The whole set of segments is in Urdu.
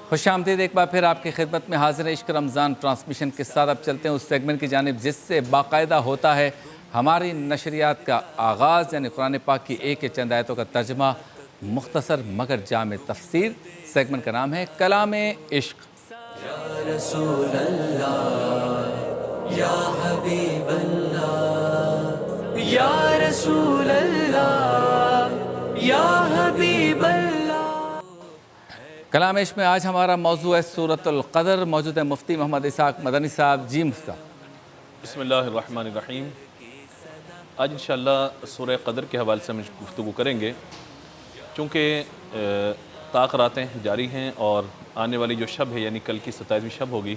خوش آمدید ایک بار پھر آپ کی خدمت میں حاضر ہے عشق رمضان ٹرانسمیشن کے ساتھ. اب چلتے ہیں اس سیگمنٹ کی جانب جس سے باقاعدہ ہوتا ہے ہماری نشریات کا آغاز، یعنی قرآن پاک کی ایک چند آیتوں کا ترجمہ، مختصر مگر جامع تفسیر. سیگمنٹ کا نام ہے کلام عشق. یا رسول اللہ، یا حبیب اللہ، یا رسول اللہ، یا حبیب اللہ. کلام عشق میں آج ہمارا موضوع ہے سورۃ القدر. موجود ہے مفتی محمد اسحاق مدنی صاحب. جی مفتی. بسم اللہ الرحمن الرحیم. آج انشاءاللہ سورہ قدر کے حوالے سے ہم گفتگو کریں گے، چونکہ طاق راتیں جاری ہیں اور آنے والی جو شب ہے یعنی کل کی 27ویں شب ہوگی،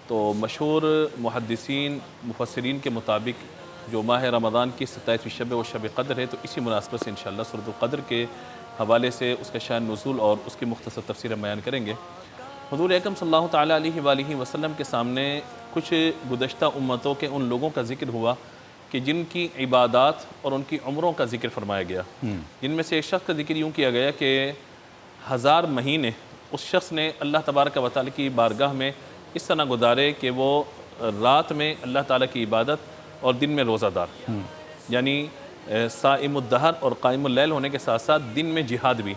تو مشہور محدثین مفسرین کے مطابق جو ماہ رمضان کی 27ویں شب ہے وہ شب قدر ہے. تو اسی مناسبت سے انشاءاللہ سورۃ القدر کے حوالے سے اس کا شان نزول اور اس کی مختصر تفسیر ہم بیان کریں گے. حضور اکرم صلی اللہ تعالیٰ علیہ وآلہ وسلم کے سامنے کچھ گزشتہ امتوں کے ان لوگوں کا ذکر ہوا کہ جن کی عبادات اور ان کی عمروں کا ذکر فرمایا گیا. جن میں سے ایک شخص کا ذکر یوں کیا گیا کہ 1000 مہینے اس شخص نے اللہ تبارک و تعالیٰ کی بارگاہ میں اس طرح گزارے کہ وہ رات میں اللہ تعالیٰ کی عبادت اور دن میں روزہ دار، یعنی صائم الدہر اور قائم اللیل ہونے کے ساتھ ساتھ دن میں جہاد بھی.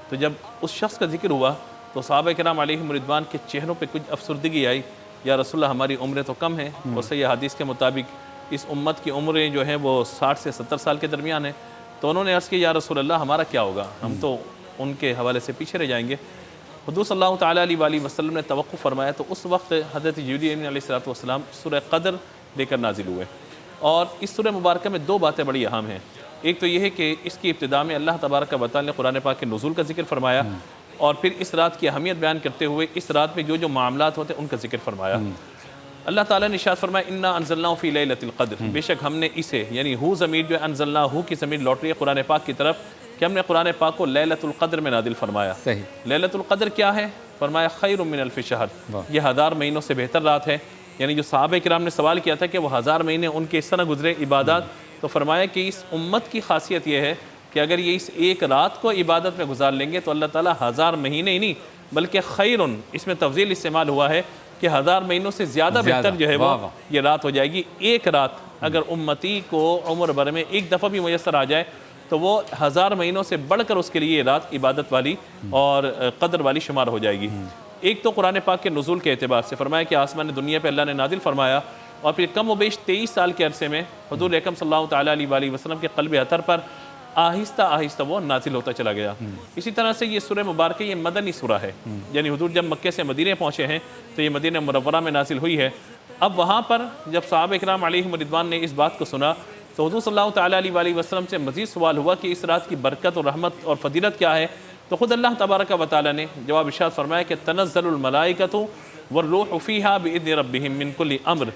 تو جب اس شخص کا ذکر ہوا تو صحابہ کرام علیہم رضوان کے چہروں پہ کچھ افسردگی آئی. یا رسول اللہ، ہماری عمریں تو کم ہیں اور صحیح حدیث کے مطابق اس امت کی عمریں جو ہیں وہ 60 سے 70 سال کے درمیان ہیں. تو انہوں نے عرض کیا یا رسول اللہ ہمارا کیا ہوگا، ہم تو ان کے حوالے سے پیچھے رہ جائیں گے. حضور صلی اللہ تعالیٰ علیہ وآلہ وسلم نے توقف فرمایا تو اس وقت حضرت جبریل علیہ السلام سورہ قدر لے کر نازل ہوئے. اور اس سورہ مبارکہ میں 2 باتیں بڑی اہم ہیں. ایک تو یہ ہے کہ اس کی ابتدا میں اللہ تبارک و تعالیٰ نے قرآن پاک کے نزول کا ذکر فرمایا اور پھر اس رات کی اہمیت بیان کرتے ہوئے اس رات میں جو معاملات ہوتے ہیں ان کا ذکر فرمایا. اللہ تعالیٰ نے ارشاد فرمایا انا انزلناہ فی لیلۃ القدر، بے شک ہم نے اسے یعنی ہو ضمیر جو ہے انزلناہ کی ضمیر لوٹ رہی ہے قرآن پاک کی طرف کہ ہم نے قرآن پاک کو لیلۃ القدر میں نازل فرمایا. صحیح. لیلۃ القدر کیا ہے؟ فرمایا خیر من الف شہر، یہ 1000 مہینوں سے بہتر رات ہے. یعنی جو صحابہ کرام نے سوال کیا تھا کہ وہ 1000 مہینے ان کے اس طرح گزرے عبادات، تو فرمایا کہ اس امت کی خاصیت یہ ہے کہ اگر یہ اس ایک رات کو عبادت میں گزار لیں گے تو اللہ تعالیٰ 1000 مہینے ہی نہیں بلکہ خیرن، اس میں تفضیل استعمال ہوا ہے کہ 1000 مہینوں سے زیادہ بہتر جو ہے وہ یہ رات ہو جائے گی. ایک رات اگر امتی کو عمر بھر میں ایک دفعہ بھی میسر آ جائے تو وہ 1000 مہینوں سے بڑھ کر اس کے لیے یہ رات عبادت والی اور قدر والی شمار ہو جائے گی. ایک تو قرآن پاک کے نزول کے اعتبار سے فرمایا کہ آسمان دنیا پہ اللہ نے نازل فرمایا اور پھر کم و بیش 23 سال کے عرصے میں حضور اکرم صلی اللہ تعالیٰ علیہ وآلہ وسلم کے قلب اطہر پر آہستہ آہستہ وہ نازل ہوتا چلا گیا. اسی طرح سے یہ سورہ مبارکہ یہ مدنی سورہ ہے، یعنی حضور جب مکے سے مدینہ پہنچے ہیں تو یہ مدینہ منورہ میں نازل ہوئی ہے. اب وہاں پر جب صحابہ کرام علیہم رضوان نے اس بات کو سنا تو حضور صلی اللہ تعالیٰ علیہ وآلہ وسلم سے مزید سوال ہوا کہ اس رات کی برکت اور رحمت اور فضیلت کیا ہے. تو خود اللہ تبارک و تعالیٰ نے جواب ارشاد فرمایا کہ تنزل الملائکۃ والروح فیہا باذن ربہم من کل امر.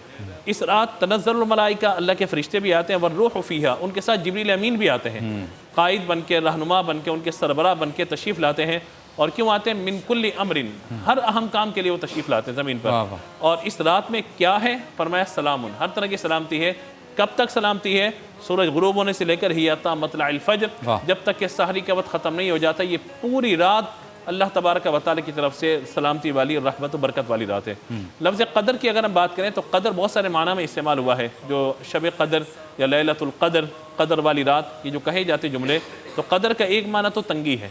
اس رات تنزل الملائکہ، اللہ کے فرشتے بھی آتے ہیں، والروح فیہا، ان کے ساتھ جبریل امین بھی آتے ہیں، قائد بن کے، رہنما بن کے، ان کے سربراہ بن کے تشریف لاتے ہیں. اور کیوں آتے ہیں؟ من کل امر، ہر اہم کام کے لیے وہ تشریف لاتے ہیں زمین پر. اور اس رات میں کیا ہے؟ فرمایا سلام، ہر طرح کی سلامتی ہے. کب تک سلامتی ہے؟ سورج غروب ہونے سے لے کر حیاتا مطلع الفجر، جب تک کہ سحری کا وقت ختم نہیں ہو جاتا. یہ پوری رات اللہ تبارک و تعالیٰ کی طرف سے سلامتی والی اور رحمت و برکت والی رات ہے. لفظ قدر کی اگر ہم بات کریں تو قدر بہت سارے معنی میں استعمال ہوا ہے. جو شب قدر یا لیلۃ القدر، قدر والی رات، یہ جو کہے جاتے جملے، تو قدر کا ایک معنی تو تنگی ہے.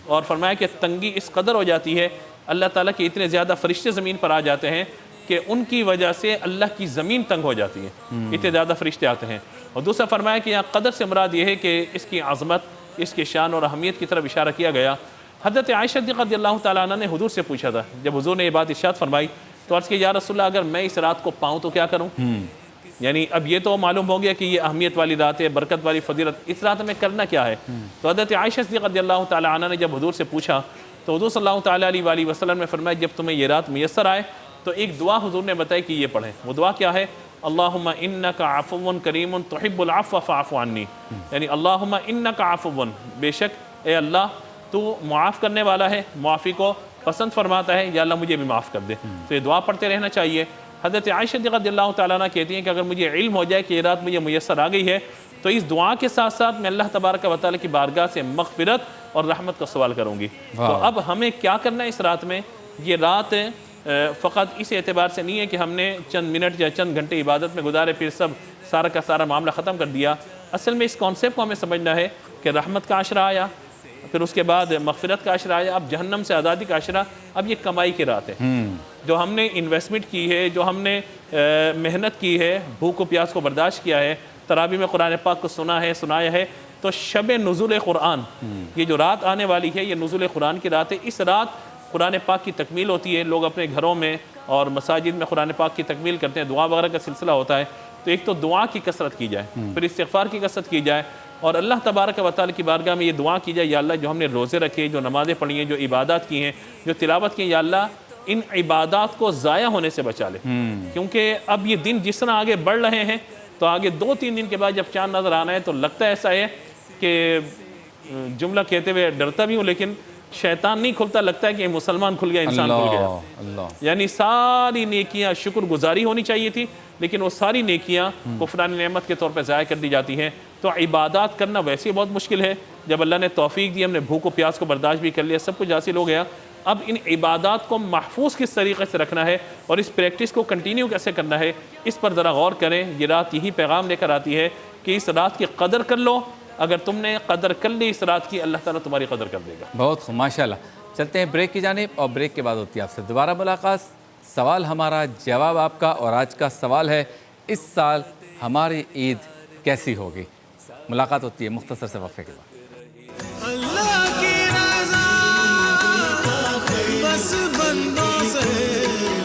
اور فرمایا کہ تنگی اس قدر ہو جاتی ہے، اللہ تعالیٰ کے اتنے زیادہ فرشتے زمین پر آ جاتے ہیں کہ ان کی وجہ سے اللہ کی زمین تنگ ہو جاتی ہے، اتنے زیادہ فرشتے آتے ہیں. اور دوسرا فرمایا کہ یہاں قدر سے مراد یہ ہے کہ اس کی عظمت، اس کی شان اور اہمیت کی طرف اشارہ کیا گیا. حضرت عائشہ صدیقہ رضی اللہ تعالیٰ عنہ نے حضور سے پوچھا تھا، جب حضور نے یہ بات ارشاد فرمائی تو عرض کہ یا رسول اللہ اگر میں اس رات کو پاؤں تو کیا کروں؟ یعنی اب یہ تو معلوم ہو گیا کہ یہ اہمیت والی رات ہے، برکت والی فضیلت، اس رات میں کرنا کیا ہے؟ تو حضرت عائشہ صدیقہ رضی اللہ تعالیٰ عنہ نے جب حضور سے پوچھا تو حضور صلی اللہ تعالیٰ علیہ وآلہ وسلم نے فرمایا جب تمہیں یہ رات میسر آئے تو ایک دعا حضور نے بتائی کہ یہ پڑھیں. وہ دعا کیا ہے؟ اللہم انک عفو کریم تحب العفو فاعف عنی. یعنی اللہم انک عفو، بے شک اے اللہ تو معاف کرنے والا ہے، معافی کو پسند فرماتا ہے، یا اللہ مجھے بھی معاف کر دے. تو یہ دعا پڑھتے رہنا چاہیے. حضرت عائشہ رضی اللہ تعالیٰ عنہ کہتی ہیں کہ اگر مجھے علم ہو جائے کہ یہ رات مجھے میسر آ گئی ہے تو اس دعا کے ساتھ ساتھ میں اللہ تبارک و تعالیٰ کی بارگاہ سے مغفرت اور رحمت کا سوال کروں گی. تو اب ہمیں کیا کرنا ہے اس رات میں یہ رات فقط اس اعتبار سے نہیں ہے کہ ہم نے چند منٹ یا چند گھنٹے عبادت میں گزارے پھر سارا کا سارا معاملہ ختم کر دیا. اصل میں اس کانسیپٹ کو ہمیں سمجھنا ہے کہ رحمت کا عشرہ آیا, پھر اس کے بعد مغفرت کا عشرہ آیا, اب جہنم سے آزادی کا عشرہ, اب یہ کمائی کی رات ہے. جو ہم نے انویسٹمنٹ کی ہے, جو ہم نے محنت کی ہے, بھوک و پیاس کو برداشت کیا ہے, تراویح میں قرآن پاک کو سنا ہے, سنایا ہے, تو شب نزول قرآن, یہ جو رات آنے والی ہے یہ نزول قرآن کی رات ہے. اس رات قرآن پاک کی تکمیل ہوتی ہے. لوگ اپنے گھروں میں اور مساجد میں قرآن پاک کی تکمیل کرتے ہیں, دعا وغیرہ کا سلسلہ ہوتا ہے. تو ایک تو دعا کی کثرت کی جائے, پھر استغفار کی کثرت کی جائے, اور اللہ تبارک و تعالی کی بارگاہ میں یہ دعا کی جائے, یا اللہ جو ہم نے روزے رکھے, جو نمازیں پڑھی ہیں, جو عبادات کی ہیں, جو تلاوت کی ہیں, یا اللہ ان عبادات کو ضائع ہونے سے بچا لے. کیونکہ اب یہ دن جس طرح آگے بڑھ رہے ہیں تو آگے 2-3 دن کے بعد جب چاند نظر آنا ہے تو لگتا ایسا ہے کہ جملہ کہتے ہوئے ڈرتا بھی ہوں, لیکن شیطان نہیں کھلتا, لگتا ہے کہ مسلمان کھل گیا, انسان کھل گیا. اللہ یعنی ساری نیکیاں شکر گزاری ہونی چاہیے تھی, لیکن وہ ساری نیکیاں کفران نعمت کے طور پہ ضائع کر دی جاتی ہیں. تو عبادات کرنا ویسے بہت مشکل ہے. جب اللہ نے توفیق دی, ہم نے بھوک و پیاس کو برداشت بھی کر لیا, سب کچھ حاصل ہو گیا. اب ان عبادات کو محفوظ کس طریقے سے رکھنا ہے اور اس پریکٹس کو کنٹینیو کیسے کرنا ہے, اس پر ذرا غور کریں. یہ رات یہی پیغام لے کر آتی ہے کہ اس رات کی قدر کر لو. اگر تم نے قدر کر لی اس رات کی, اللہ تعالیٰ تمہاری قدر کر دے گا. بہت خوب, ماشاءاللہ. چلتے ہیں بریک کی جانب, اور بریک کے بعد ہوتی ہے آپ سے دوبارہ ملاقات. سوال ہمارا, جواب آپ کا, اور آج کا سوال ہے اس سال ہماری عید کیسی ہوگی. ملاقات ہوتی ہے مختصر سے وقفے کے بعد. اللہ کی رضا بس بندوں سے